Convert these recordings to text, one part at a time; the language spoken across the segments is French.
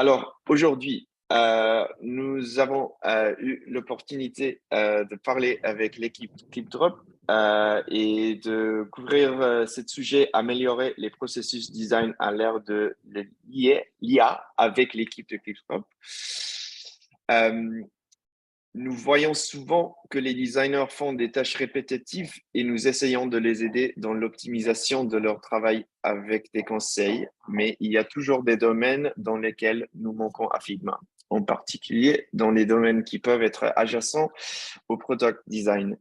Alors, aujourd'hui, nous avons eu l'opportunité de parler avec l'équipe ClipDrop et de couvrir ce sujet, améliorer les processus design à l'ère de l'IA avec l'équipe de ClipDrop. Euh, Nous voyons souvent que les designers font des tâches répétitives et nous essayons de les aider dans l'optimisation de leur travail avec des conseils, mais il y a toujours des domaines dans lesquels nous manquons à Figma, en particulier dans les domaines qui peuvent être adjacents au product design.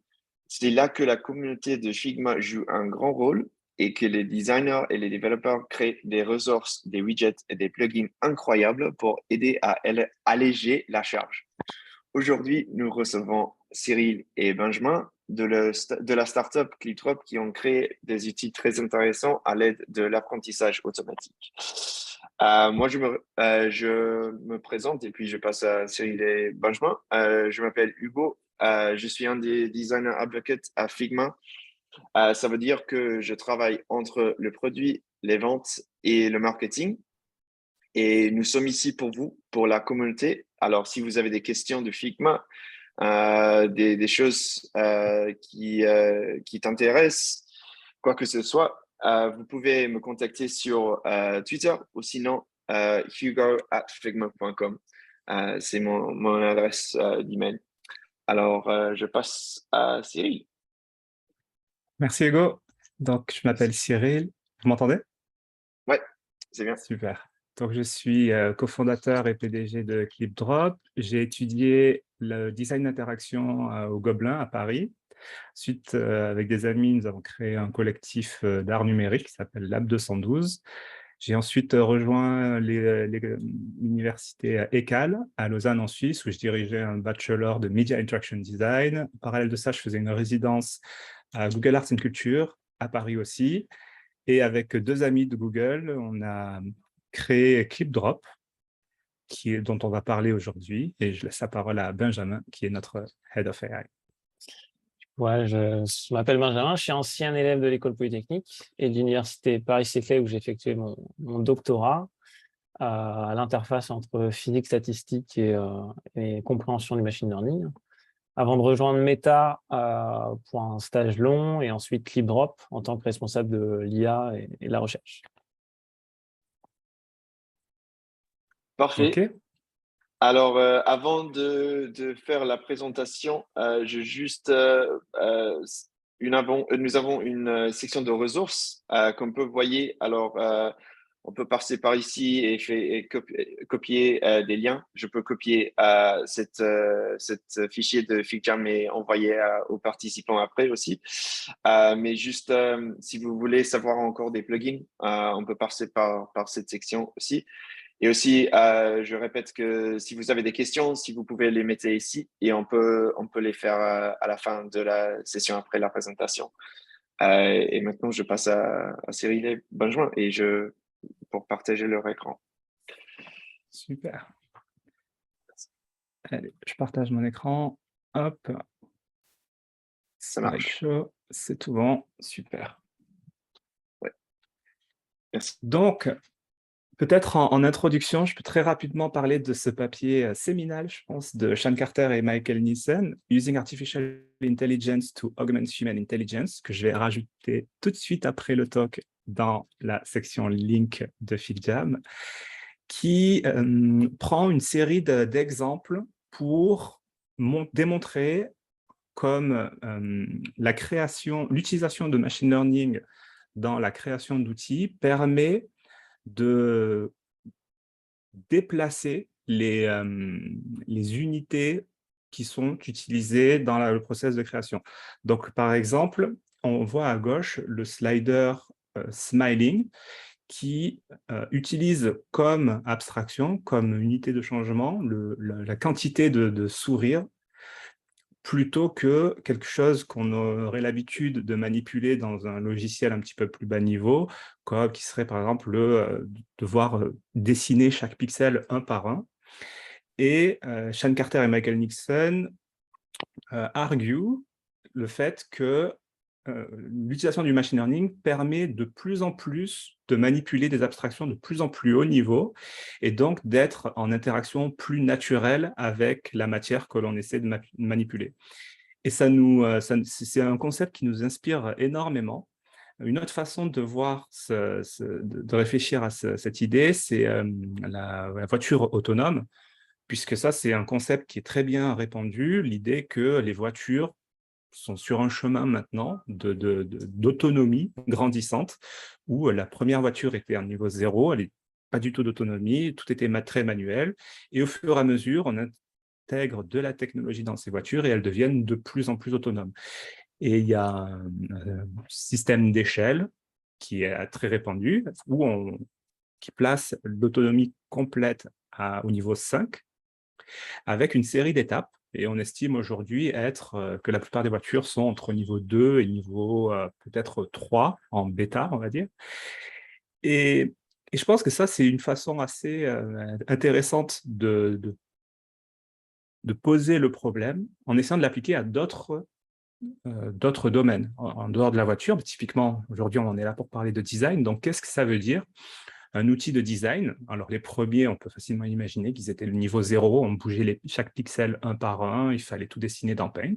C'est là que la communauté de Figma joue un grand rôle et que les designers et les développeurs créent des ressources, des widgets et des plugins incroyables pour aider à alléger la charge. Aujourd'hui, nous recevons Cyril et Benjamin de la startup ClipDrop qui ont créé des outils très intéressants à l'aide de l'apprentissage automatique. Je me présente et puis je passe à Cyril et Benjamin. Je m'appelle Hugo. Je suis un des designers advocates à Figma. Ça veut dire que je travaille entre le produit, les ventes et le marketing. Et nous sommes ici pour vous, pour la communauté. Alors, si vous avez des questions de Figma, des choses qui t'intéressent, quoi que ce soit, vous pouvez me contacter sur Twitter ou sinon hugo@figma.com. C'est mon adresse d'email. Alors, je passe à Cyril. Merci Hugo. Donc, je m'appelle Cyril. Vous m'entendez? Ouais, c'est bien. Super. Donc, je suis cofondateur et PDG de ClipDrop. J'ai étudié le design d'interaction au Gobelin à Paris. Ensuite, avec des amis, nous avons créé un collectif d'art numérique qui s'appelle Lab 212. J'ai ensuite rejoint l'université ECAL à Lausanne en Suisse où je dirigeais un bachelor de Media Interaction Design. En parallèle de ça, je faisais une résidence à Google Arts and Culture à Paris aussi. Et avec deux amis de Google, on a créé ClipDrop, dont on va parler aujourd'hui. Et je laisse la parole à Benjamin, qui est notre Head of AI. Ouais, je m'appelle Benjamin, je suis ancien élève de l'école polytechnique et de l'université Paris-Saclay où j'ai effectué mon doctorat à l'interface entre physique statistique et compréhension du machine learning. Avant de rejoindre Meta pour un stage long et ensuite ClipDrop en tant que responsable de l'IA et de la recherche. Parfait. OK. Alors, avant de faire la présentation, nous avons une section de ressources comme vous voyez. Alors, on peut passer par ici et copier des liens. Je peux copier cette fichier de FigJam et envoyer aux participants après aussi. Mais juste, si vous voulez savoir encore des plugins, on peut passer par cette section aussi. Et aussi, je répète que si vous avez des questions, si vous pouvez les mettre ici et on peut les faire à la fin de la session après la présentation. Et maintenant, je passe à Cyril et Benjamin pour partager leur écran. Super. Allez, je partage mon écran. Hop. Ça marche. Slideshow, c'est tout bon. Super. Ouais. Merci. Donc, peut-être en introduction, je peux très rapidement parler de ce papier séminal, je pense, de Sean Carter et Michael Nielsen, Using Artificial Intelligence to Augment Human Intelligence, que je vais rajouter tout de suite après le talk dans la section link de FigJam, qui prend une série d'exemples pour démontrer comme l'utilisation de machine learning dans la création d'outils permet de déplacer les unités qui sont utilisées dans le process de création. Donc, par exemple, on voit à gauche le slider Smiling qui utilise comme abstraction, comme unité de changement, la quantité de sourires plutôt que quelque chose qu'on aurait l'habitude de manipuler dans un logiciel un petit peu plus bas niveau, qui serait par exemple devoir dessiner chaque pixel un par un. Et Sean Carter et Michael Nixon arguent le fait que l'utilisation du machine learning permet de plus en plus de manipuler des abstractions de plus en plus haut niveau et donc d'être en interaction plus naturelle avec la matière que l'on essaie de manipuler. Et c'est un concept qui nous inspire énormément. Une autre façon de voir, de réfléchir à cette idée, c'est la voiture autonome, puisque ça, c'est un concept qui est très bien répandu, l'idée que les voitures sont sur un chemin maintenant d'autonomie grandissante, où la première voiture était à niveau 0, elle n'est pas du tout d'autonomie, tout était très manuel, et au fur et à mesure, on intègre de la technologie dans ces voitures et elles deviennent de plus en plus autonomes. Et il y a un système d'échelle qui est très répandu, qui place l'autonomie complète au niveau 5, avec une série d'étapes. Et on estime aujourd'hui que la plupart des voitures sont entre niveau 2 et niveau peut-être 3 en bêta, on va dire. Et je pense que ça, c'est une façon assez intéressante de poser le problème en essayant de l'appliquer à d'autres domaines en dehors de la voiture. Mais typiquement, aujourd'hui, on est là pour parler de design. Donc, qu'est-ce que ça veut dire? Un outil de design. Alors, les premiers, on peut facilement imaginer qu'ils étaient le niveau 0, on bougeait chaque pixel un par un, il fallait tout dessiner dans Paint.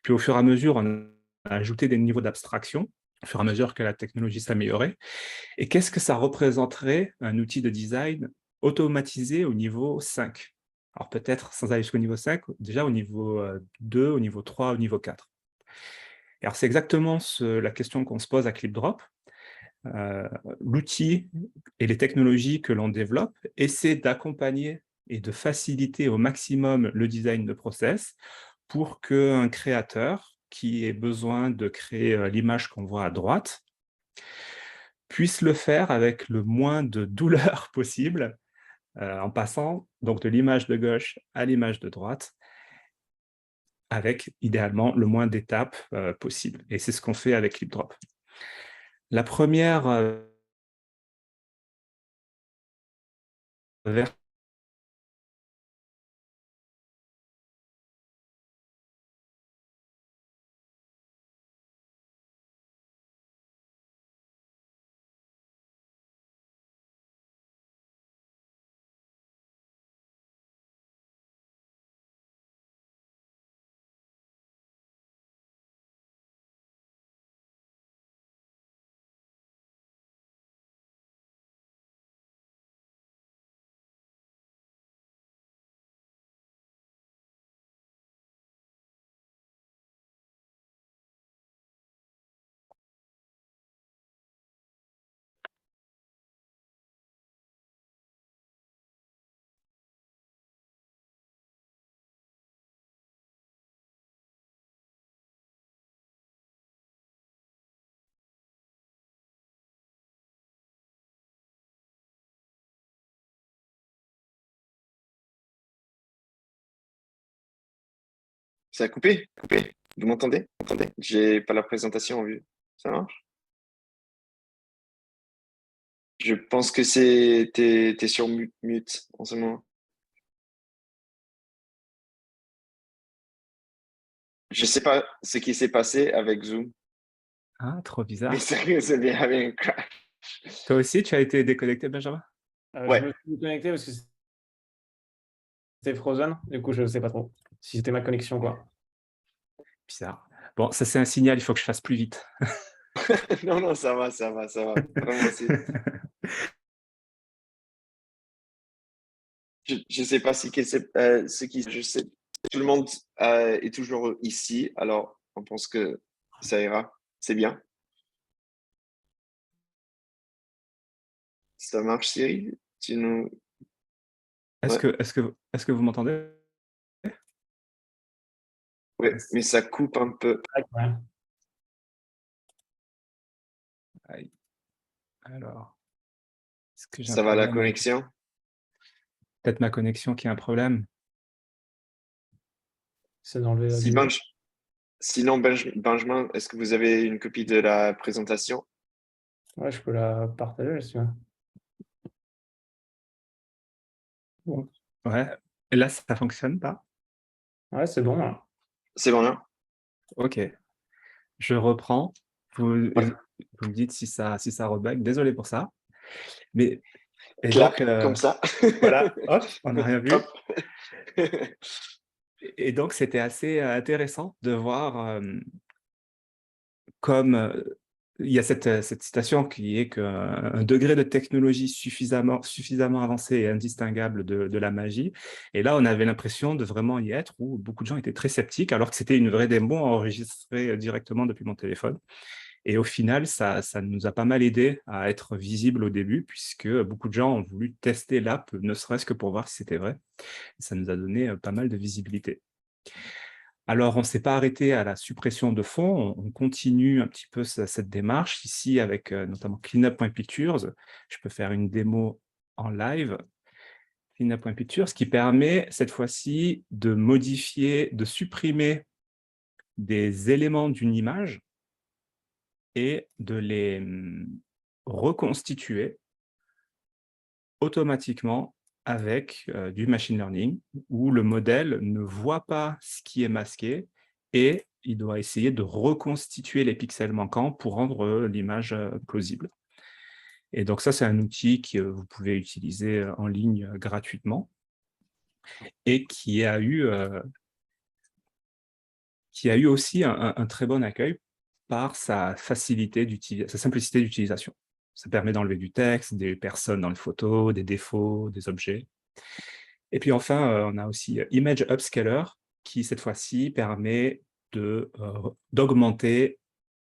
Puis, au fur et à mesure, on a ajouté des niveaux d'abstraction, au fur et à mesure que la technologie s'améliorait. Et qu'est-ce que ça représenterait, un outil de design automatisé au niveau 5? Alors, peut-être, sans aller jusqu'au niveau 5, déjà au niveau 2, au niveau 3, au niveau 4. Et alors, c'est exactement la question qu'on se pose à ClipDrop. L'outil et les technologies que l'on développe essaient d'accompagner et de faciliter au maximum le design de process pour qu'un créateur qui ait besoin de créer l'image qu'on voit à droite puisse le faire avec le moins de douleur possible, en passant donc de l'image de gauche à l'image de droite, avec idéalement le moins d'étapes possible. Et c'est ce qu'on fait avec ClipDrop. La première version Ça a coupé? Coupé? Vous m'entendez? Entendez? J'ai pas la présentation en vue. Ça marche? Je pense que t'es sur mute en ce moment. Je sais pas ce qui s'est passé avec Zoom, Ah, trop mais bizarre. c'est bien un crash. Toi aussi, tu as été déconnecté, Benjamin? Je Ouais, me suis connecté parce que c'était Frozen. Du coup, je ne sais pas trop si c'était ma connexion, quoi. Bizarre. Bon, ça c'est un signal, il faut que je fasse plus vite. non, non, ça va. Vraiment, je sais pas si ce qui, je sais, tout le monde est toujours ici, alors on pense que ça ira. C'est bien. Ça marche, Siri? Tu nous, Est-ce ouais, que, est-ce que, est-ce que vous m'entendez? ouais, mais ça coupe un peu. Ouais. Aïe. Alors, est-ce que j'ai un Ça va la problème avec connexion? peut-être ma connexion qui a un problème? C'est d'enlever la Si vidéo. Sinon, Benjamin, est-ce que vous avez une copie de la présentation? Ouais, je peux la partager, si tu veux. Bon. Ouais. Et là, ça fonctionne pas? Ouais, c'est bon, là. C'est bon, là? Ok. je reprends. Vous, Ouais, vous me dites si ça rebug. Désolé pour ça. Mais, et donc, clac, comme ça. voilà, hop, on n'a rien Hop. vu. Et donc, c'était assez intéressant de voir comme il y a cette citation qui est qu'un degré de technologie suffisamment avancé et indistinguable de la magie. Et là, on avait l'impression de vraiment y être, où beaucoup de gens étaient très sceptiques, alors que c'était une vraie démo enregistrée directement depuis mon téléphone. Et au final, ça nous a pas mal aidé à être visible au début, puisque beaucoup de gens ont voulu tester l'app, ne serait-ce que pour voir si c'était vrai. Et ça nous a donné pas mal de visibilité. Alors, on ne s'est pas arrêté à la suppression de fonds, on continue un petit peu cette démarche ici avec notamment cleanup.pictures. Je peux faire une démo en live, cleanup.pictures, ce qui permet cette fois-ci de modifier, de supprimer des éléments d'une image et de les reconstituer automatiquement avec du machine learning, où le modèle ne voit pas ce qui est masqué et il doit essayer de reconstituer les pixels manquants pour rendre l'image plausible. Et donc ça, c'est un outil que vous pouvez utiliser en ligne gratuitement et qui a eu aussi un très bon accueil par sa facilité d'utilisation, sa simplicité d'utilisation. Ça permet d'enlever du texte, des personnes dans les photos, des défauts, des objets. Et puis enfin, on a aussi Image Upscaler, qui cette fois-ci permet d'augmenter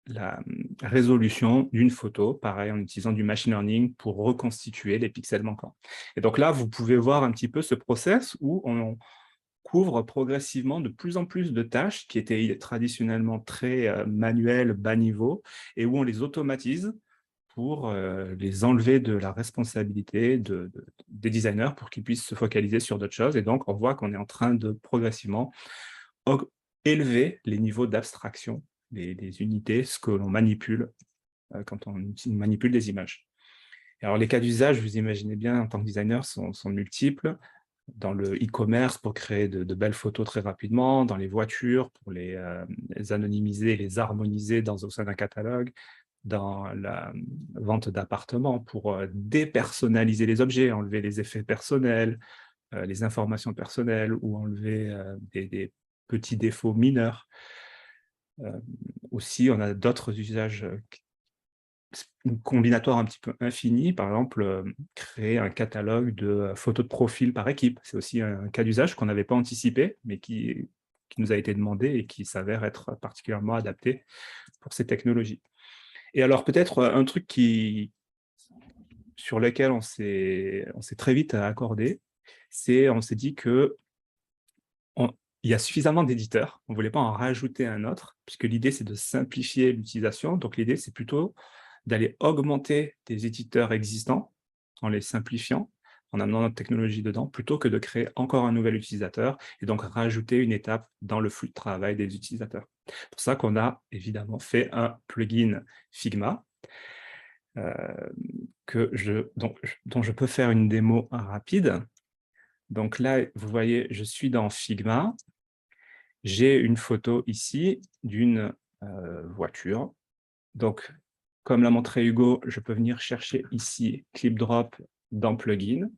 la résolution d'une photo, pareil en utilisant du machine learning pour reconstituer les pixels manquants. Et donc là, vous pouvez voir un petit peu ce process où on couvre progressivement de plus en plus de tâches qui étaient traditionnellement très manuelles, bas niveau, et où on les automatise pour les enlever de la responsabilité des designers pour qu'ils puissent se focaliser sur d'autres choses. Et donc, on voit qu'on est en train de progressivement élever les niveaux d'abstraction des unités, ce que l'on manipule quand on manipule des images. Et alors, les cas d'usage, vous imaginez bien, en tant que designer, sont multiples. Dans le e-commerce, pour créer de belles photos très rapidement, dans les voitures, pour les anonymiser, les harmoniser au sein d'un catalogue, dans la vente d'appartements, pour dépersonnaliser les objets, enlever les effets personnels, les informations personnelles, ou enlever des petits défauts mineurs. Aussi, on a d'autres usages combinatoire un petit peu infini, par exemple, créer un catalogue de photos de profil par équipe. C'est aussi un cas d'usage qu'on n'avait pas anticipé, mais qui nous a été demandé et qui s'avère être particulièrement adapté pour ces technologies. Et alors, peut-être un truc sur lequel on s'est très vite accordé, on s'est dit que il y a suffisamment d'éditeurs, on ne voulait pas en rajouter un autre, puisque l'idée, c'est de simplifier l'utilisation. Donc, l'idée, c'est plutôt d'aller augmenter des éditeurs existants en les simplifiant, en amenant notre technologie dedans, plutôt que de créer encore un nouvel utilisateur et donc rajouter une étape dans le flux de travail des utilisateurs. C'est pour ça qu'on a évidemment fait un plugin Figma dont je peux faire une démo rapide. Donc là, vous voyez, je suis dans Figma. J'ai une photo ici d'une voiture. Donc, comme l'a montré Hugo, je peux venir chercher ici Clip Drop dans Plugin.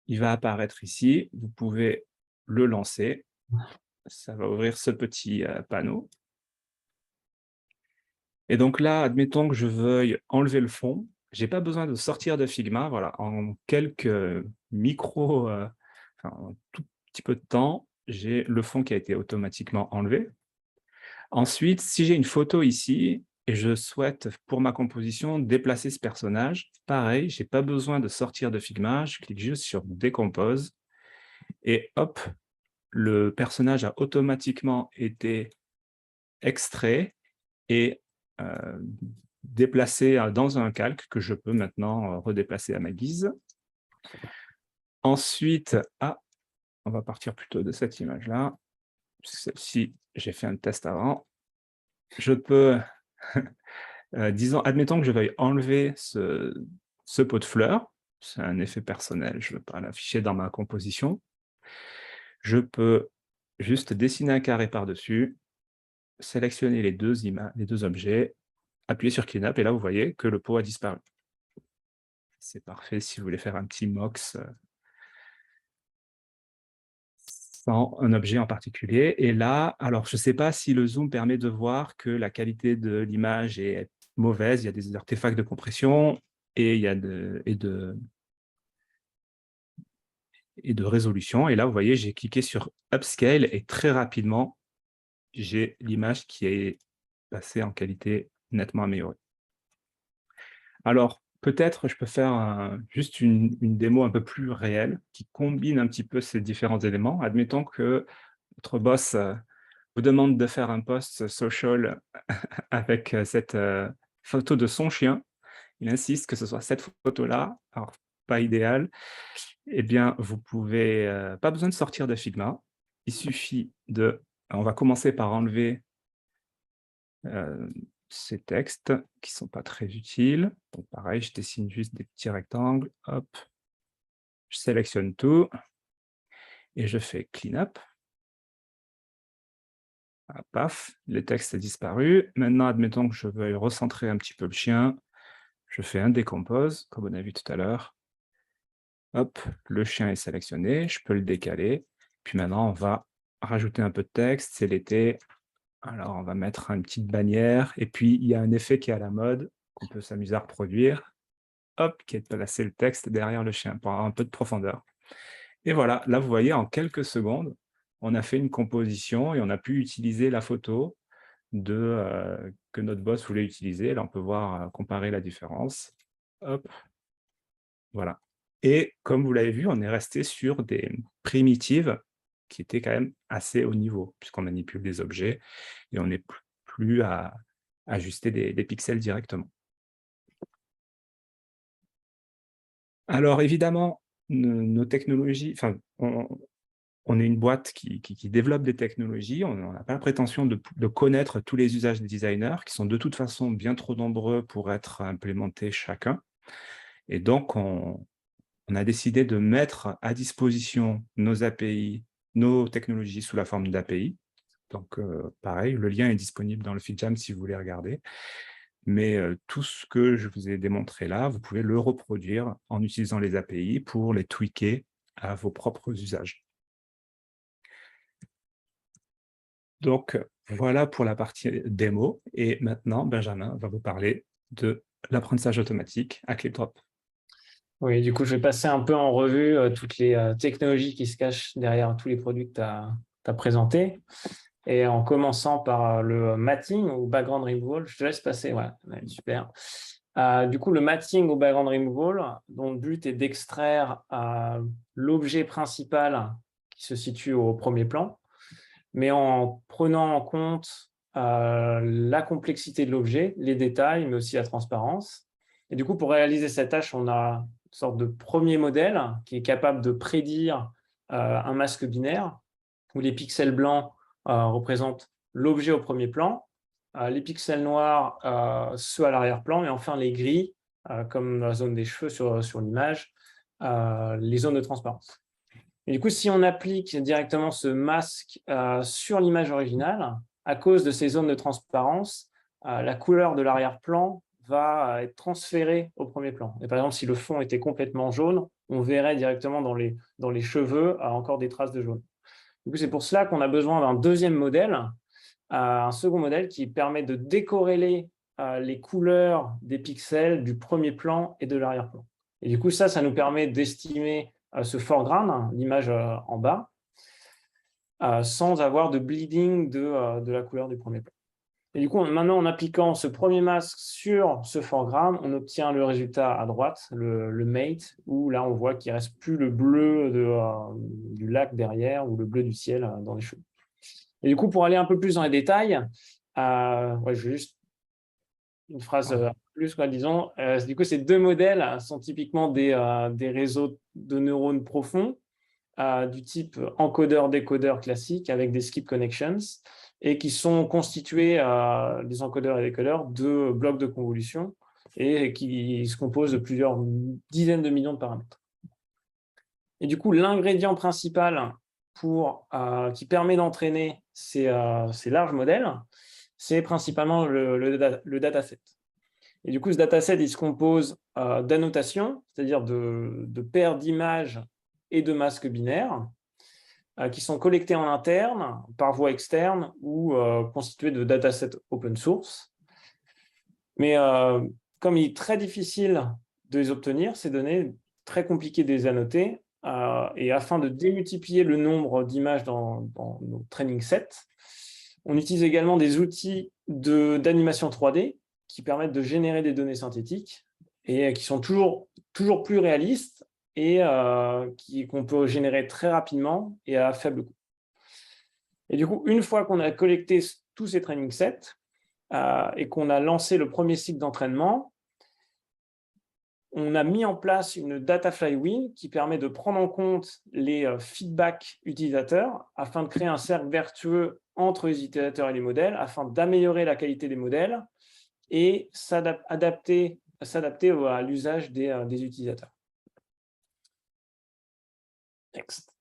Il va apparaître ici. Vous pouvez le lancer. Ça va ouvrir ce petit panneau. Et donc là, admettons que je veuille enlever le fond. Je n'ai pas besoin de sortir de Figma. Voilà, en quelques un tout petit peu de temps, j'ai le fond qui a été automatiquement enlevé. Ensuite, si j'ai une photo ici et je souhaite, pour ma composition, déplacer ce personnage, pareil, je n'ai pas besoin de sortir de Figma, je clique juste sur Décompose et hop, le personnage a automatiquement été extrait et déplacé dans un calque que je peux maintenant redéplacer à ma guise. Ensuite, on va partir plutôt de cette image-là. Celle-ci, j'ai fait un test avant. Je peux, admettons que je veuille enlever ce pot de fleurs. C'est un effet personnel, je ne veux pas l'afficher dans ma composition. Je peux juste dessiner un carré par-dessus, sélectionner les deux objets, appuyer sur Clean Up, et là, vous voyez que le pot a disparu. C'est parfait si vous voulez faire un petit MOX sans un objet en particulier. Et là, alors, je ne sais pas si le zoom permet de voir que la qualité de l'image est mauvaise. Il y a des artefacts de compression et il y a de résolution. Et là, vous voyez, j'ai cliqué sur Upscale et très rapidement, j'ai l'image qui est passée en qualité nettement améliorée. Alors, peut-être je peux faire juste une démo un peu plus réelle qui combine un petit peu ces différents éléments. Admettons que votre boss vous demande de faire un post social avec cette photo de son chien. Il insiste que ce soit cette photo-là, alors pas idéal. Eh bien, vous pouvez, pas besoin de sortir de Figma. Il suffit on va commencer par enlever ces textes qui ne sont pas très utiles. Donc pareil, je dessine juste des petits rectangles. Hop, je sélectionne tout et je fais Clean Up. Ah, paf, le texte a disparu. Maintenant, admettons que je veuille recentrer un petit peu le chien. Je fais un décompose, comme on a vu tout à l'heure. Hop, le chien est sélectionné, je peux le décaler. Puis maintenant, on va rajouter un peu de texte, c'est l'été. Alors, on va mettre une petite bannière. Et puis, il y a un effet qui est à la mode, qu'on peut s'amuser à reproduire. Hop, qui est de placer le texte derrière le chien pour avoir un peu de profondeur. Et voilà, là, vous voyez, en quelques secondes, on a fait une composition et on a pu utiliser la photo que notre boss voulait utiliser. Là, on peut voir, comparer la différence. Hop, voilà. Et comme vous l'avez vu, on est resté sur des primitives qui étaient quand même assez haut niveau, puisqu'on manipule des objets et on n'est plus à ajuster des pixels directement. Alors évidemment, nos technologies, enfin, on est une boîte qui développe des technologies, on n'a pas la prétention de connaître tous les usages des designers, qui sont de toute façon bien trop nombreux pour être implémentés chacun. Et donc, on a décidé de mettre à disposition nos API, nos technologies sous la forme d'API. Donc, pareil, le lien est disponible dans le FeedJam si vous voulez regarder. Mais tout ce que je vous ai démontré là, vous pouvez le reproduire en utilisant les API pour les tweaker à vos propres usages. Donc, voilà pour la partie démo. Et maintenant, Benjamin va vous parler de l'apprentissage automatique à ClipDrop. Oui, du coup, je vais passer un peu en revue toutes les technologies qui se cachent derrière tous les produits que tu as présentés. Et en commençant par le matting ou background removal, je te laisse passer. Ouais, super. Du coup, le matting ou background removal, dont le but est d'extraire l'objet principal qui se situe au premier plan, mais en prenant en compte la complexité de l'objet, les détails, mais aussi la transparence. Et du coup, pour réaliser cette tâche, on a une sorte de premier modèle qui est capable de prédire un masque binaire où les pixels blancs représentent l'objet au premier plan, les pixels noirs ceux à l'arrière-plan, et enfin les gris, comme la zone des cheveux sur l'image, les zones de transparence. Et du coup, si on applique directement ce masque sur l'image originale, à cause de ces zones de transparence, la couleur de l'arrière-plan va être transférée au premier plan. Et par exemple, si le fond était complètement jaune, on verrait directement dans les cheveux encore des traces de jaune. Du coup, c'est pour cela qu'on a besoin d'un deuxième modèle, un second modèle qui permet de décorréler les couleurs des pixels du premier plan et de l'arrière-plan. Et du coup, ça nous permet d'estimer ce foreground, l'image en bas, sans avoir de bleeding de la couleur du premier plan. Et du coup, maintenant, en appliquant ce premier masque sur ce foreground, on obtient le résultat à droite, le mate, où là, on voit qu'il ne reste plus le bleu du lac derrière ou le bleu du ciel dans les cheveux. Et du coup, pour aller un peu plus dans les détails, je vais juste une phrase plus, quoi, disons. Du coup, ces deux modèles sont typiquement des réseaux de neurones profonds du type encodeur-décodeur classique avec des skip connections et qui sont constitués, les encodeurs et décodeurs, de blocs de convolution et qui se composent de plusieurs dizaines de millions de paramètres. Et du coup, l'ingrédient principal qui permet d'entraîner ces larges modèles, c'est principalement le dataset. Et du coup, ce dataset, il se compose d'annotations, c'est-à-dire de paires d'images et de masques binaires, qui sont collectés en interne, par voie externe, ou constitués de datasets open source. Mais comme il est très difficile de les obtenir, ces données, très compliqué de les annoter, et afin de démultiplier le nombre d'images dans nos training sets, on utilise également des outils d'animation 3D qui permettent de générer des données synthétiques et qui sont toujours plus réalistes et qu'on peut générer très rapidement et à faible coût. Et du coup, une fois qu'on a collecté tous ces training sets et qu'on a lancé le premier cycle d'entraînement, on a mis en place une data flywheel qui permet de prendre en compte les feedbacks utilisateurs afin de créer un cercle vertueux entre les utilisateurs et les modèles, afin d'améliorer la qualité des modèles et s'adapter à l'usage des utilisateurs. Next.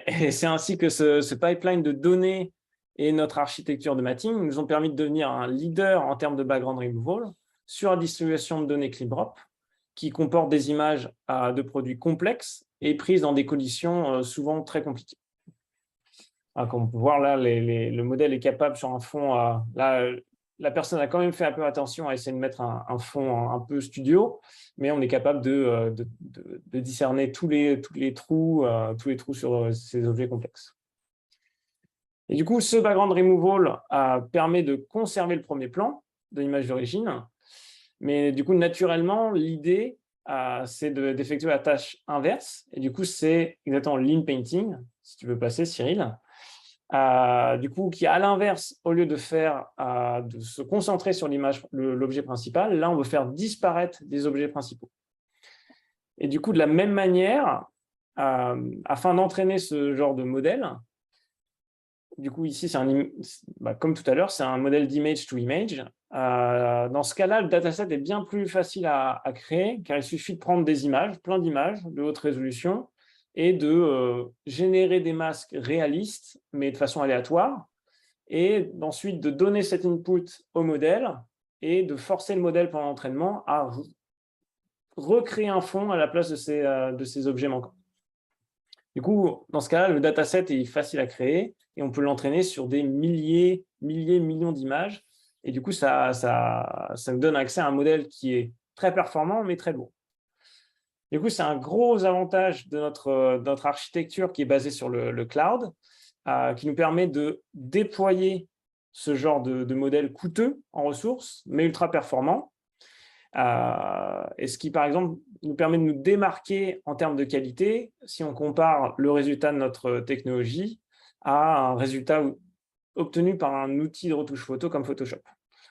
Et c'est ainsi que ce pipeline de données et notre architecture de matching nous ont permis de devenir un leader en termes de background removal sur la distribution de données ClipDrop qui comporte des images de produits complexes et prises dans des conditions souvent très compliquées. Comme on peut voir là, le modèle est capable sur un fond, là, la personne a quand même fait un peu attention à essayer de mettre un fond un peu studio, mais on est capable de discerner tous les trous sur ces objets complexes. Et du coup, ce background removal permet de conserver le premier plan de l'image d'origine, mais du coup, naturellement, l'idée, c'est d'effectuer la tâche inverse, et du coup, c'est exactement lean painting, si tu veux passer, Cyril. Du coup, qui à l'inverse, au lieu de se concentrer sur l'objet principal, là, on veut faire disparaître des objets principaux. Et du coup, de la même manière, afin d'entraîner ce genre de modèle, du coup, ici, comme tout à l'heure, c'est un modèle d'image to image. Dans ce cas-là, le dataset est bien plus facile à créer, car il suffit de prendre des images, plein d'images de haute résolution, et de générer des masques réalistes, mais de façon aléatoire, et ensuite de donner cet input au modèle, et de forcer le modèle pendant l'entraînement à recréer un fond à la place de ces objets manquants. Du coup, dans ce cas-là, le dataset est facile à créer, et on peut l'entraîner sur des millions d'images, et du coup, ça nous donne accès à un modèle qui est très performant, mais très lourd. Du coup, c'est un gros avantage de notre architecture qui est basée sur le cloud, qui nous permet de déployer ce genre de modèle coûteux en ressources, mais ultra performant. Et ce qui, par exemple, nous permet de nous démarquer en termes de qualité si on compare le résultat de notre technologie à un résultat obtenu par un outil de retouche photo comme Photoshop,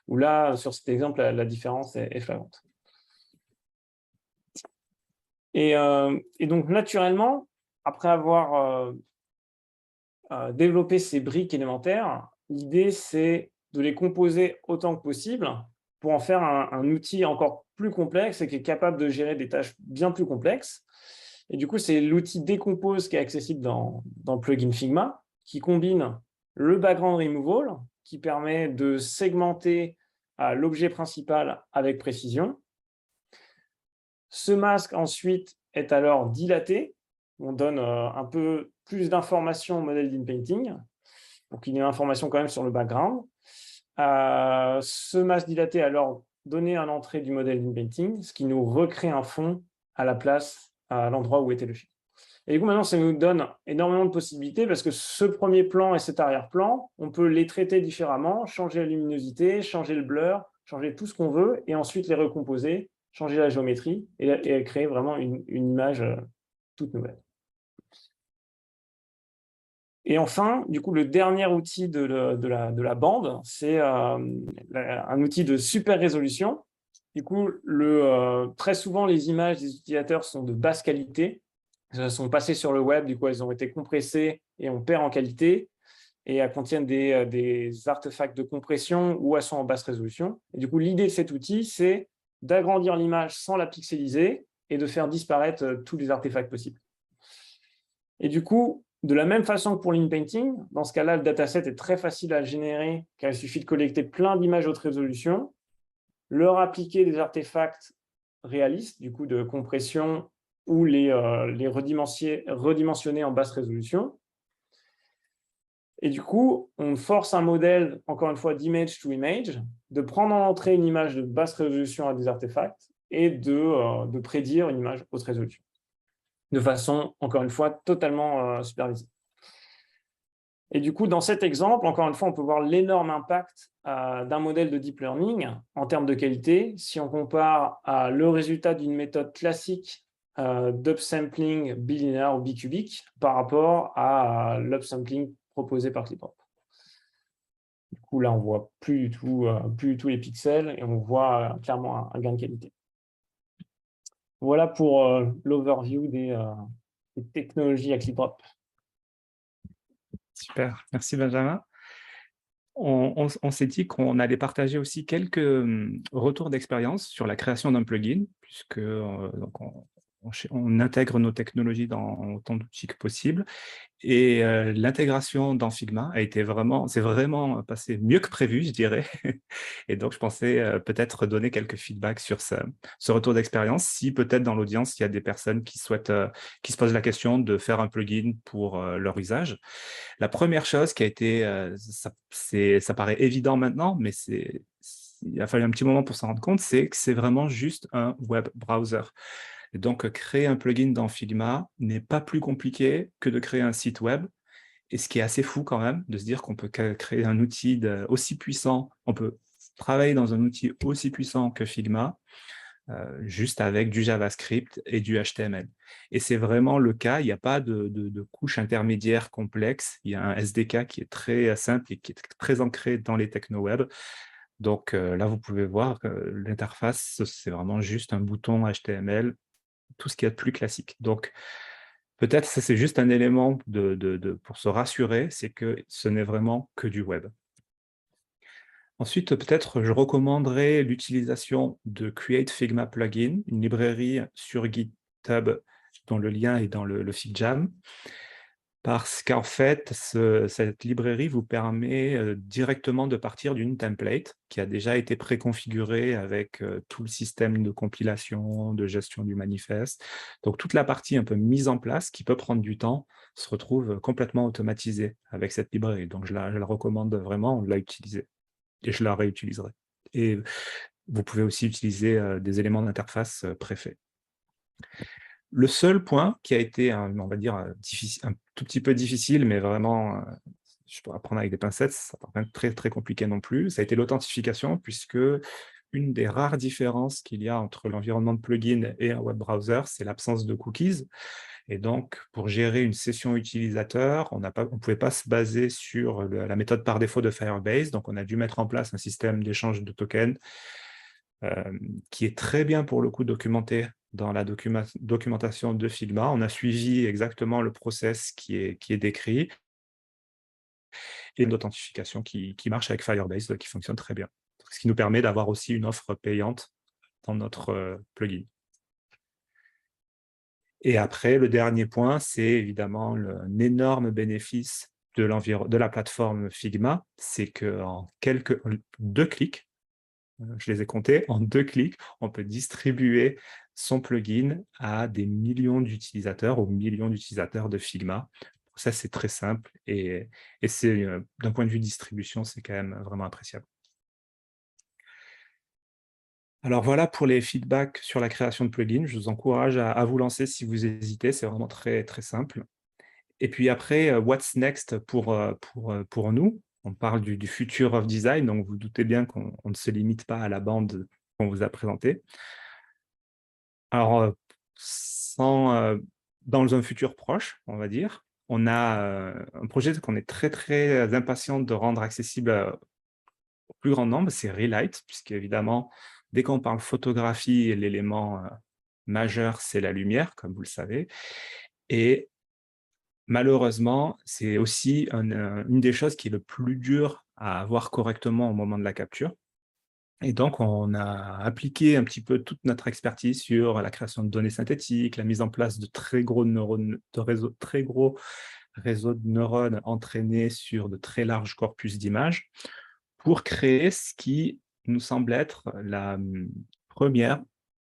où là, sur cet exemple, la différence est flagrante. Et donc, naturellement, après avoir développé ces briques élémentaires, l'idée, c'est de les composer autant que possible pour en faire un outil encore plus complexe et qui est capable de gérer des tâches bien plus complexes. Et du coup, c'est l'outil Decompose qui est accessible dans le plugin Figma, qui combine le background removal, qui permet de segmenter l'objet principal avec précision. Ce masque, ensuite, est alors dilaté. On donne un peu plus d'informations au modèle d'in-painting pour qu'il y ait l'information quand même sur le background. Ce masque dilaté est alors donné à l'entrée du modèle d'in-painting, ce qui nous recrée un fond à la place, à l'endroit où était le film. Et du coup, maintenant, ça nous donne énormément de possibilités parce que ce premier plan et cet arrière-plan, on peut les traiter différemment, changer la luminosité, changer le blur, changer tout ce qu'on veut et ensuite les recomposer, changer la géométrie et créer vraiment une image toute nouvelle. Et enfin, du coup, le dernier outil de la bande, c'est un outil de super résolution. Du coup, très souvent, les images des utilisateurs sont de basse qualité. Elles sont passées sur le web, du coup, elles ont été compressées et on perd en qualité. Et elles contiennent des artefacts de compression ou elles sont en basse résolution. Et du coup, l'idée de cet outil, c'est d'agrandir l'image sans la pixeliser et de faire disparaître tous les artefacts possibles. Et du coup, de la même façon que pour l'in-painting, dans ce cas-là, le dataset est très facile à générer, car il suffit de collecter plein d'images haute résolution, leur appliquer des artefacts réalistes, du coup de compression, ou les redimensionner en basse résolution. Et du coup, on force un modèle, encore une fois, d'image to image, de prendre en entrée une image de basse résolution à des artefacts et de prédire une image haute résolution, de façon, encore une fois, totalement supervisée. Et du coup, dans cet exemple, encore une fois, on peut voir l'énorme impact d'un modèle de deep learning en termes de qualité. Si on compare le résultat d'une méthode classique d'upsampling bilinéaire ou bicubique par rapport à l'upsampling proposé par ClipDrop. Du coup, là, on ne voit plus du tout les pixels et on voit clairement un gain de qualité. Voilà pour l'overview des technologies à ClipDrop. Super, merci Benjamin. On s'est dit qu'on allait partager aussi quelques retours d'expérience sur la création d'un plugin, puisque donc on intègre nos technologies dans autant d'outils que possible. Et l'intégration dans Figma c'est vraiment passé mieux que prévu, je dirais. Et donc, je pensais peut-être donner quelques feedbacks sur ce retour d'expérience, si peut-être dans l'audience, il y a des personnes qui souhaitent, qui se posent la question de faire un plugin pour leur usage. La première chose qui a été, ça paraît évident maintenant, mais il a fallu un petit moment pour s'en rendre compte, c'est que c'est vraiment juste un web browser. Et donc, créer un plugin dans Figma n'est pas plus compliqué que de créer un site web. Et ce qui est assez fou quand même, de se dire qu'on peut créer un outil aussi puissant, on peut travailler dans un outil aussi puissant que Figma, juste avec du JavaScript et du HTML. Et c'est vraiment le cas, il n'y a pas de couche intermédiaire complexe, il y a un SDK qui est très simple et qui est très ancré dans les techno-web. Donc là, vous pouvez voir que l'interface, c'est vraiment juste un bouton HTML, tout ce qu'il y a de plus classique. Donc, peut-être ça, c'est juste un élément pour se rassurer, c'est que ce n'est vraiment que du web. Ensuite, peut-être je recommanderais l'utilisation de Create Figma Plugin, une librairie sur GitHub dont le lien est dans le FigJam, parce qu'en fait, cette librairie vous permet directement de partir d'une template qui a déjà été préconfigurée avec tout le système de compilation, de gestion du manifeste. Donc, toute la partie un peu mise en place, qui peut prendre du temps, se retrouve complètement automatisée avec cette librairie. Donc, je la recommande vraiment, on l'a utilisée et je la réutiliserai. Et vous pouvez aussi utiliser des éléments d'interface préfaits. Le seul point qui a été, on va dire, difficile, un tout petit peu difficile, mais vraiment, je pourrais apprendre avec des pincettes, ça ne va pas être très, très compliqué non plus, ça a été l'authentification, puisque une des rares différences qu'il y a entre l'environnement de plugin et un web browser, c'est l'absence de cookies. Et donc, pour gérer une session utilisateur, on ne pouvait pas se baser sur la méthode par défaut de Firebase, donc on a dû mettre en place un système d'échange de tokens qui est très bien pour le coup documenté dans la documentation de Figma. On a suivi exactement le process qui est décrit et une authentification qui marche avec Firebase, qui fonctionne très bien. Ce qui nous permet d'avoir aussi une offre payante dans notre plugin. Et après, le dernier point, c'est évidemment un énorme bénéfice de la plateforme Figma, c'est qu'en 2 clics, je les ai comptés, en 2 clics, on peut distribuer son plugin à des millions d'utilisateurs, aux millions d'utilisateurs de Figma. Ça, c'est très simple et c'est, d'un point de vue distribution, c'est quand même vraiment appréciable. Alors voilà pour les feedbacks sur la création de plugins. Je vous encourage à vous lancer si vous hésitez, c'est vraiment très, très simple. Et puis après, what's next pour nous? On parle du future of design, donc vous doutez bien qu'on ne se limite pas à la bande qu'on vous a présentée. Alors, dans un futur proche, on va dire, on a un projet qu'on est très, très impatient de rendre accessible au plus grand nombre, c'est Relight, puisqu'évidemment, dès qu'on parle photographie, l'élément majeur, c'est la lumière, comme vous le savez. Et malheureusement, c'est aussi une des choses qui est le plus dur à avoir correctement au moment de la capture. Et donc, on a appliqué un petit peu toute notre expertise sur la création de données synthétiques, la mise en place de très gros réseaux de neurones entraînés sur de très larges corpus d'images pour créer ce qui nous semble être la première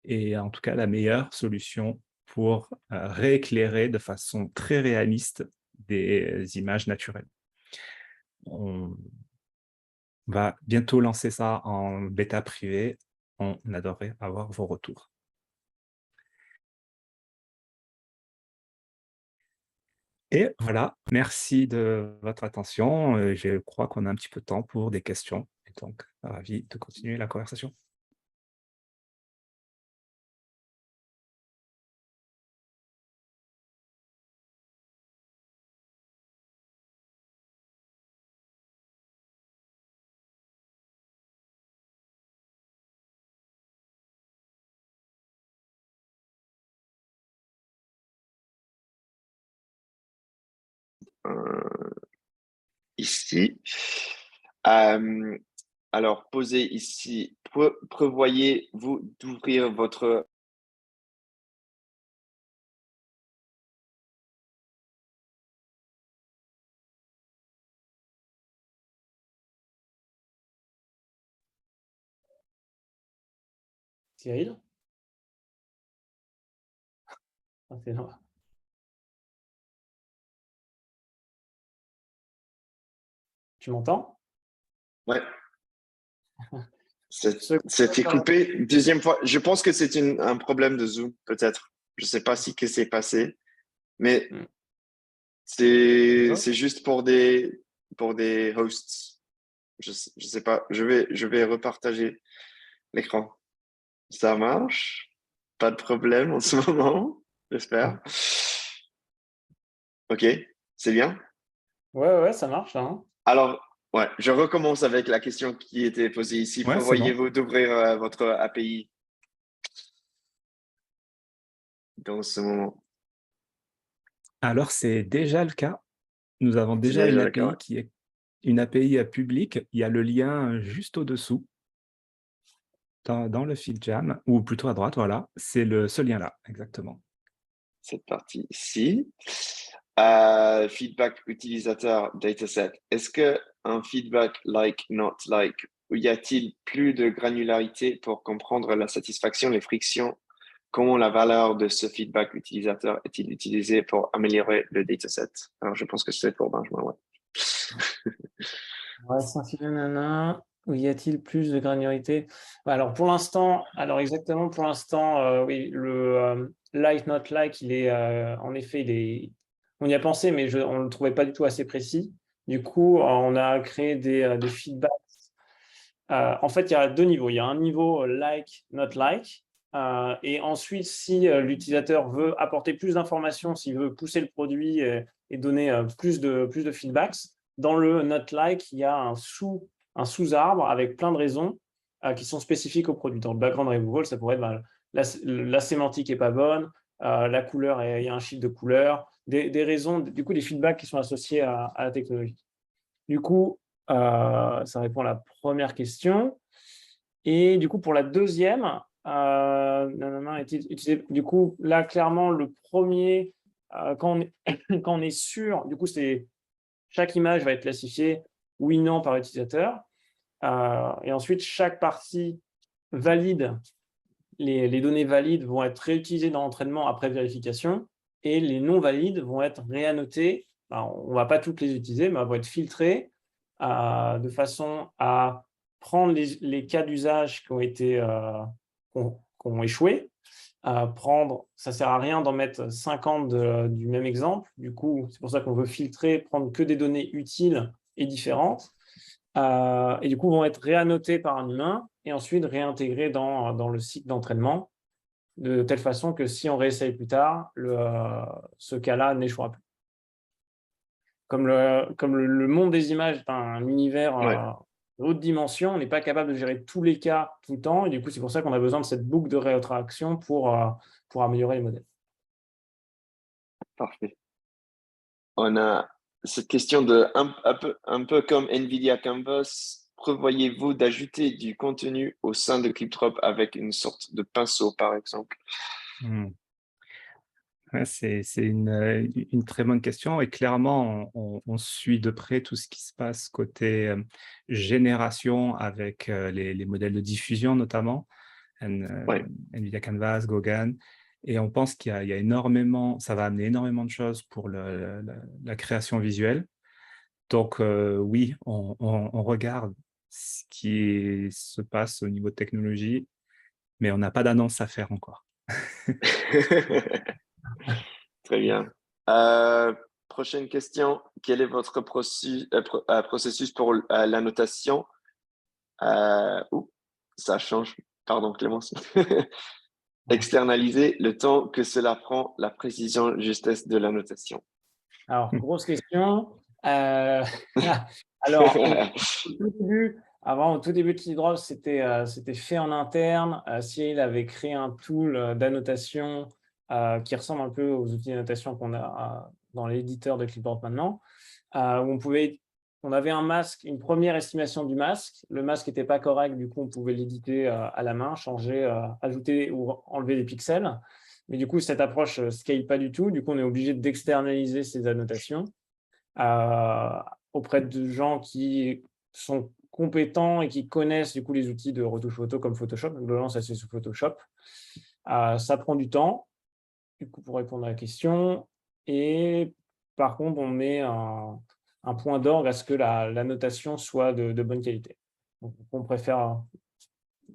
et en tout cas la meilleure solution pour rééclairer de façon très réaliste des images naturelles. On va bientôt lancer ça en bêta privée. On adorerait avoir vos retours. Et voilà, merci de votre attention. Je crois qu'on a un petit peu de temps pour des questions. Et donc, ravi de continuer la conversation. Ici. Alors, posez ici. Prévoyez-vous d'ouvrir votre... Cyril? Ah, c'est là. Tu m'entends? Ouais, Ce qu'on peut c'était faire là- coupé. Deuxième fois. Je pense que c'est un problème de Zoom, peut-être. Je ne sais pas si que c'est passé, mais Hmm. D'accord. c'est juste pour des hosts. Je sais pas. Je vais repartager l'écran. Ça marche. Pas de problème en ce moment, j'espère. OK, c'est bien. Ouais, ouais, ça marche là, hein. Alors, ouais, je recommence avec la question qui était posée ici. Ouais, c'est bon. Prévoyez-vous d'ouvrir votre API dans ce moment? Alors, c'est déjà le cas. Nous avons C'est déjà une déjà le cas, API ouais. qui est une API publique. Il y a le lien juste au-dessous dans le fil jam, ou plutôt à droite, voilà. C'est ce lien-là, exactement. Cette partie-ci. Feedback utilisateur dataset. Est-ce que un feedback like, not like, ou y a-t-il plus de granularité pour comprendre la satisfaction, les frictions? Comment la valeur de ce feedback utilisateur est-il utilisé pour améliorer le dataset? Alors, je pense que c'est pour Benjamin, ouais. Ouais, nana. Où y a-t-il plus de granularité? Alors pour l'instant, pour l'instant, oui, le like not like, il est en effet, on y a pensé, mais on ne le trouvait pas du tout assez précis. Du coup, on a créé des feedbacks. En fait, il y a deux niveaux. Il y a un niveau like not like. Et ensuite, si l'utilisateur veut apporter plus d'informations, s'il veut pousser le produit et donner plus de feedbacks, dans le not like, il y a un sous-arbre avec plein de raisons qui sont spécifiques au produit. Dans le background removal, ça pourrait être la sémantique n'est pas bonne, la couleur, il y a un chiffre de couleur, des raisons, du coup, des feedbacks qui sont associés à la technologie. Du coup, ça répond à la première question. Et du coup, pour la deuxième, du coup, là, clairement, le premier, quand on est sûr, du coup, chaque image va être classifiée oui, non par l'utilisateur. Et ensuite, chaque partie valide, les données valides vont être réutilisées dans l'entraînement après vérification et les non valides vont être réannotées. Alors, on ne va pas toutes les utiliser, mais elles vont être filtrées de façon à prendre les cas d'usage qui ont été qui ont échoué. Ça ne sert à rien d'en mettre 50 du même exemple. Du coup, c'est pour ça qu'on veut filtrer, prendre que des données utiles et différentes. Et du coup, vont être réannotées par un humain et ensuite réintégrées dans le cycle d'entraînement de telle façon que si on réessaye plus tard, ce cas-là n'échouera plus. Comme le monde des images est un univers Ouais, de haute dimension, on n'est pas capable de gérer tous les cas tout le temps. Et du coup, c'est pour ça qu'on a besoin de cette boucle de rétroaction pour améliorer les modèles. parfait. On a cette question un peu comme NVIDIA Canvas prévoyez-vous d'ajouter du contenu au sein de ClipDrop avec une sorte de pinceau, par exemple? Ouais, c'est une très bonne question et clairement, on suit de près tout ce qui se passe côté génération avec les modèles de diffusion notamment, Ouais. NVIDIA Canvas, Gogan, et on pense qu'il y a énormément, ça va amener énormément de choses pour la création visuelle. Donc oui, on regarde ce qui se passe au niveau de technologie, mais on n'a pas d'annonce à faire encore. Très bien. Prochaine question. Quel est votre processus pour l'annotation? Ça change. Pardon, Clémence. Externaliser le temps que cela prend, la précision, justesse de l'annotation. Alors, grosse question. Alors, au tout début de ClipDrop, c'était fait en interne. Cyril avait créé un tool d'annotation qui ressemble un peu aux outils d'annotation qu'on a dans l'éditeur de ClipDrop maintenant, où on avait un masque, une première estimation du masque. Le masque n'était pas correct, du coup, on pouvait l'éditer à la main, changer, ajouter ou enlever les pixels. Mais du coup, cette approche ne scale pas du tout. Du coup, on est obligé d'externaliser ces annotations auprès de gens qui sont compétents et qui connaissent du coup les outils de retouche photo comme Photoshop. Globalement, ça c'est sous Photoshop. Ça prend du temps, du coup, pour répondre à la question. Et par contre, on met un point d'orgue à ce que la notation soit de bonne qualité. Donc, on préfère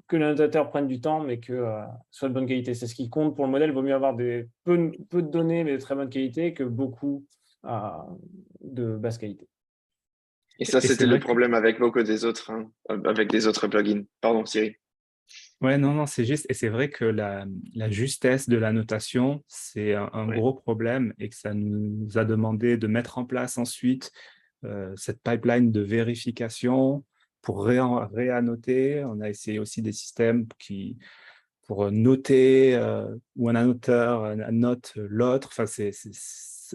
que l'annotateur prenne du temps, mais que soit de bonne qualité. C'est ce qui compte pour le modèle. Il vaut mieux avoir peu de données, mais de très bonne qualité, que beaucoup de basse qualité. Et ça, Et c'est c'était le vrai que problème avec beaucoup des autres, avec des autres plugins. Pardon, Cyril. ouais, non, c'est juste. Et c'est vrai que la justesse de la notation, c'est un Ouais. gros problème et que ça nous a demandé de mettre en place ensuite cette pipeline de vérification pour réannoter. On a essayé aussi des systèmes pour noter où un annoteur note l'autre. Enfin,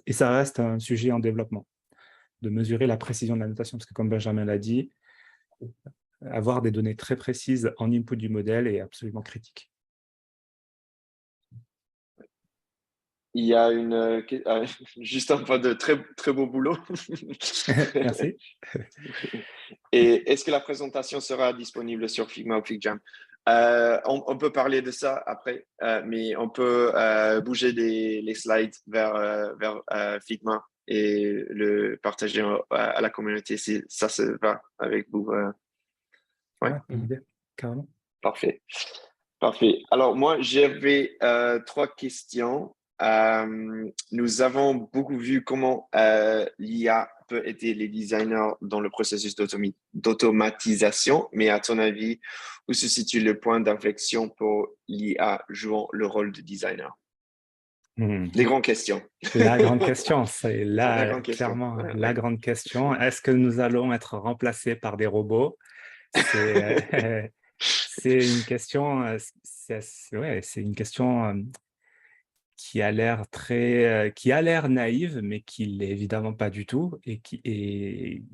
et ça reste un sujet en développement, de mesurer la précision de la notation, parce que comme Benjamin l'a dit, avoir des données très précises en input du modèle est absolument critique. Il y a juste un peu de très, très beau boulot. Merci. Et est-ce que la présentation sera disponible sur Figma ou FigJam? On peut parler de ça après, mais on peut bouger les slides vers Figma et le partager à la communauté si ça se va avec vous. Ouais, Ouais, bonne idée, carrément. parfait. Parfait. Alors, moi, j'avais trois questions. Nous avons beaucoup vu comment l'IA peut aider les designers dans le processus d'automatisation, mais à ton avis, où se situe le point d'inflexion pour l'IA jouant le rôle de designer? Les grandes questions. La grande question, c'est La grande question. clairement Ouais, la ouais. grande question. Est-ce que nous allons être remplacés par des robots? C'est c'est une question, c'est une question qui a l'air naïve, mais qui l'est évidemment pas du tout. Et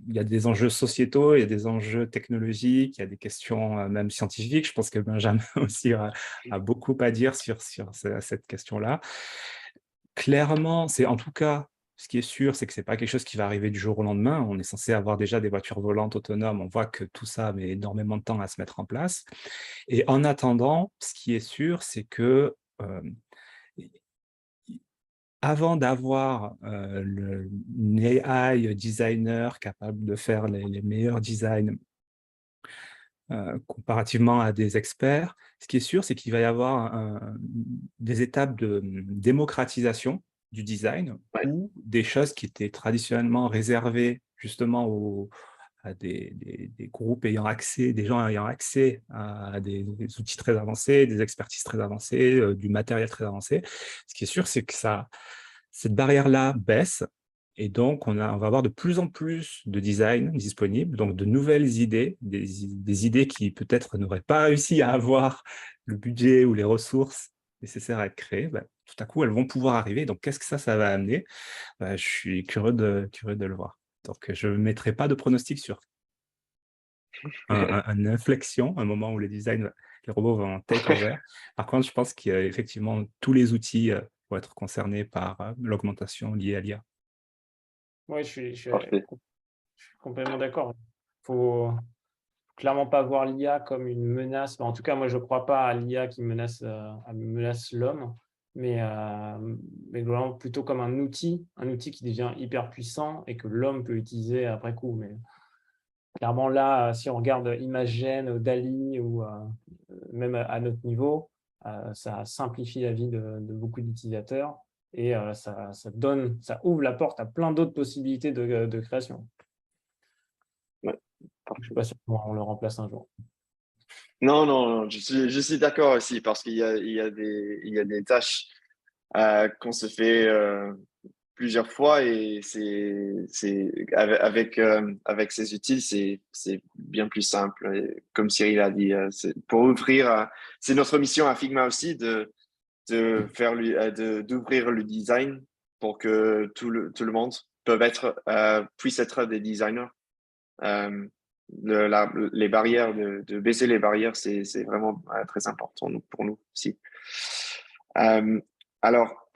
il y a des enjeux sociétaux, il y a des enjeux technologiques, il y a des questions même scientifiques. Je pense que Benjamin aussi a beaucoup à dire sur cette question-là. Clairement, c'est en tout cas, ce qui est sûr, c'est que c'est pas quelque chose qui va arriver du jour au lendemain. On est censé avoir déjà des voitures volantes autonomes. On voit que tout ça met énormément de temps à se mettre en place. Et en attendant, ce qui est sûr, c'est que avant d'avoir une AI designer capable de faire les meilleurs designs comparativement à des experts, ce qui est sûr, c'est qu'il va y avoir des étapes de démocratisation du design Ouais. où des choses qui étaient traditionnellement réservées justement à des groupes ayant accès, des gens ayant accès à des outils très avancés, des expertises très avancées, du matériel très avancé. Ce qui est sûr, c'est que cette barrière-là baisse et donc on va avoir de plus en plus de design disponibles, donc de nouvelles idées, des idées qui peut-être n'auraient pas réussi à avoir le budget ou les ressources nécessaires à être créées. Tout à coup, elles vont pouvoir arriver. Donc, qu'est-ce que ça va amener? Je suis curieux de le voir. Donc, je ne mettrai pas de pronostic sur. une inflexion, un moment où les robots vont take over. Par contre, je pense qu'effectivement, tous les outils vont être concernés par l'augmentation liée à l'IA. Oui, je suis Parfait. complètement d'accord. Il faut clairement pas voir l'IA comme une menace. En tout cas, moi, je ne crois pas à l'IA qui menace l'homme, mais globalement plutôt comme un outil qui devient hyper puissant et que l'homme peut utiliser après coup. Mais clairement, là, si on regarde ImageGen, DALL-E ou même à notre niveau, ça simplifie la vie de beaucoup d'utilisateurs et ça ouvre la porte à plein d'autres possibilités de création. Ouais, Je ne suis pas sûr qu'on le remplace un jour. non, non, non, je suis d'accord aussi parce il y a des tâches qu'on se fait plusieurs fois et avec ces outils, c'est bien plus simple. Et comme Cyril a dit, pour ouvrir, c'est notre mission à Figma aussi d'ouvrir le design pour que tout le monde puisse être des designers. Euh, les barrières, de baisser les barrières, c'est vraiment très important pour nous aussi. Euh, alors,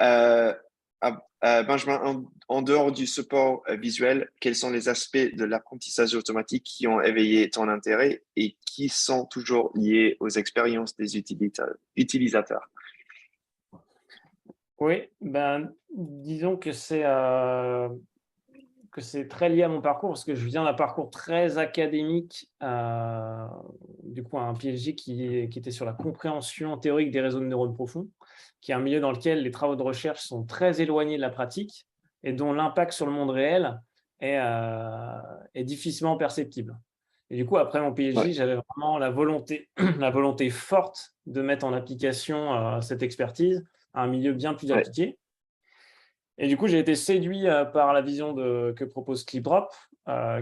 Benjamin, en dehors du support visuel, quels sont les aspects de l'apprentissage automatique qui ont éveillé ton intérêt et qui sont toujours liés aux expériences des utilisateurs? Oui, disons que c'est très lié à mon parcours parce que je viens d'un parcours très académique, du coup un PhD qui était sur la compréhension théorique des réseaux de neurones profonds, qui est un milieu dans lequel les travaux de recherche sont très éloignés de la pratique et dont l'impact sur le monde réel est difficilement perceptible. Et du coup, après mon PhD, Ouais, j'avais vraiment la volonté forte de mettre en application cette expertise à un milieu bien plus ouais, appliqué. Et du coup, j'ai été séduit par la vision que propose ClipDrop,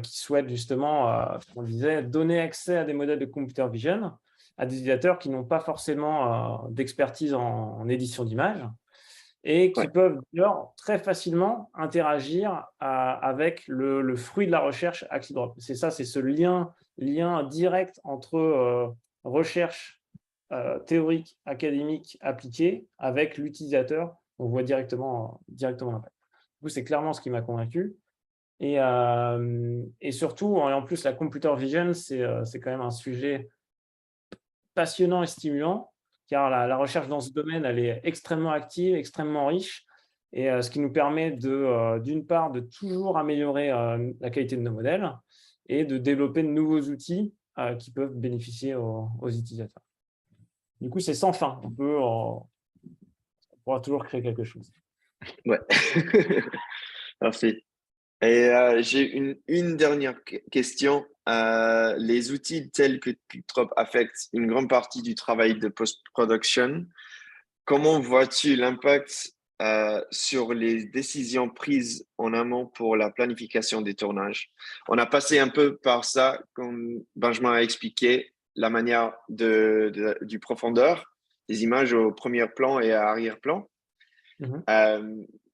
qui souhaite justement, comme on disait, donner accès à des modèles de computer vision à des utilisateurs qui n'ont pas forcément d'expertise en édition d'images et qui ouais, peuvent d'ailleurs très facilement interagir avec le fruit de la recherche à ClipDrop. C'est ça, c'est ce lien direct entre recherche théorique, académique, appliquée avec l'utilisateur. On voit directement l'impact. Du coup, c'est clairement ce qui m'a convaincu. Et surtout, en plus, la computer vision, c'est quand même un sujet passionnant et stimulant, car la recherche dans ce domaine, elle est extrêmement active, extrêmement riche, et ce qui nous permet d'une part, de toujours améliorer la qualité de nos modèles et de développer de nouveaux outils qui peuvent bénéficier aux utilisateurs. Du coup, c'est sans fin. On pourra toujours créer quelque chose. ouais. Merci. Et j'ai une dernière question. Les outils tels que ClipDrop affectent une grande partie du travail de post-production. Comment vois-tu l'impact sur les décisions prises en amont pour la planification des tournages? On a passé un peu par ça, comme Benjamin a expliqué, la manière du profondeur des images au premier plan et à arrière-plan.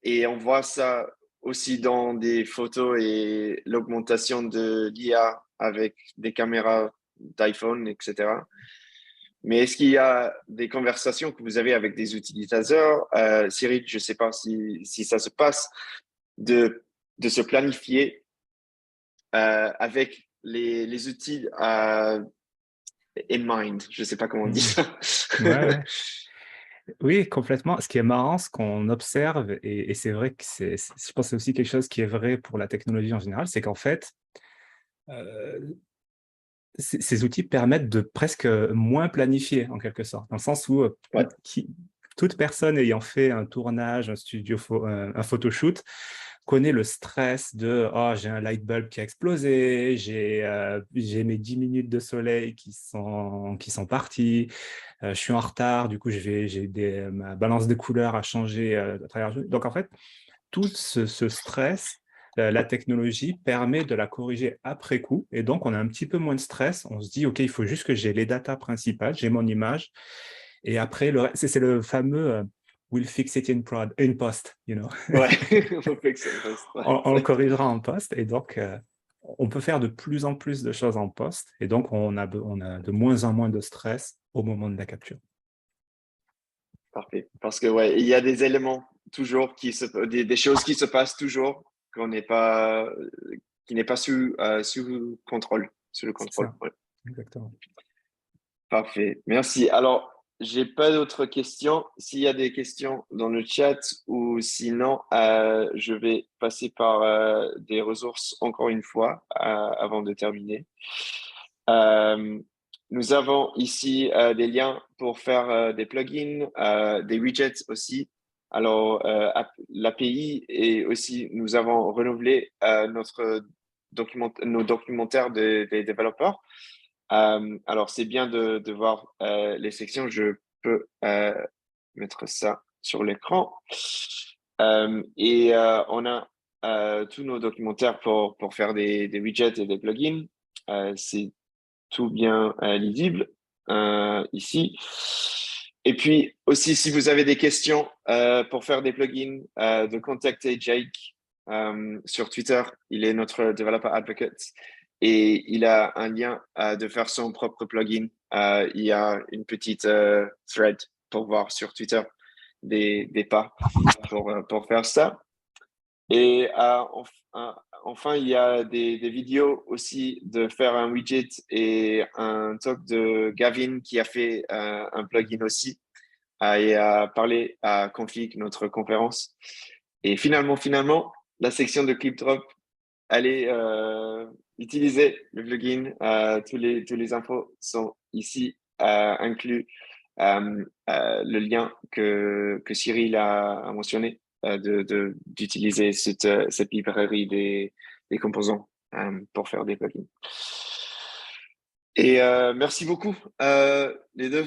Et on voit ça aussi dans des photos et l'augmentation de l'IA avec des caméras d'iPhone, etc. Mais est-ce qu'il y a des conversations que vous avez avec des utilisateurs? Cyril, je ne sais pas si ça se passe, de se planifier avec les outils in mind. Je ne sais pas comment on dit ça. Ouais. Oui, complètement. Ce qui est marrant, ce qu'on observe, et c'est vrai que je pense que c'est aussi quelque chose qui est vrai pour la technologie en général, c'est qu'en fait, euh, ces outils permettent de presque moins planifier, en quelque sorte, dans le sens où Ouais, toute personne ayant fait un tournage, un photoshoot, connaît le stress de « Oh, j'ai un light bulb qui a explosé, j'ai mes 10 minutes de soleil qui sont parties, je suis en retard, du coup, ma balance de couleurs a changé à travers… » Donc, en fait, tout ce stress, la technologie permet de la corriger après coup. Et donc, on a un petit peu moins de stress. On se dit, OK, il faut juste que j'ai les datas principales, j'ai mon image. Et après, c'est le fameux we'll fix it in post, you know. ouais. On fait que ça, On le corrigera en post. Et donc, on peut faire de plus en plus de choses en post, et donc on a de moins en moins de stress au moment de la capture. Parfait. Parce que ouais, il y a des éléments toujours des choses qui se passent toujours qui n'est pas sous contrôle, sous le contrôle. Ça, Ouais. exactement. Parfait. Merci. Alors, j'ai pas d'autres questions. S'il y a des questions dans le chat ou sinon, je vais passer par des ressources encore une fois avant de terminer. Nous avons ici des liens pour faire des plugins, des widgets aussi. Alors, l'API et aussi, nous avons renouvelé nos documentaires des développeurs. Alors, c'est bien de voir les sections. Je peux mettre ça sur l'écran. On a tous nos documentaires pour faire des widgets et des plugins. C'est tout bien lisible ici. Et puis aussi, si vous avez des questions pour faire des plugins, de contacter Jake sur Twitter. Il est notre developer advocate et il a un lien de faire son propre plugin. Il y a une petite thread pour voir sur Twitter des pas pour faire ça. Et enfin, il y a des vidéos aussi de faire un widget et un talk de Gavin qui a fait un plugin aussi et a parlé à Config, notre conférence. Et finalement, la section de ClipDrop allez utiliser le plugin. Tous les infos sont ici inclus. Le lien que Cyril a mentionné d'utiliser cette librairie des composants pour faire des plugins. Et merci beaucoup les deux.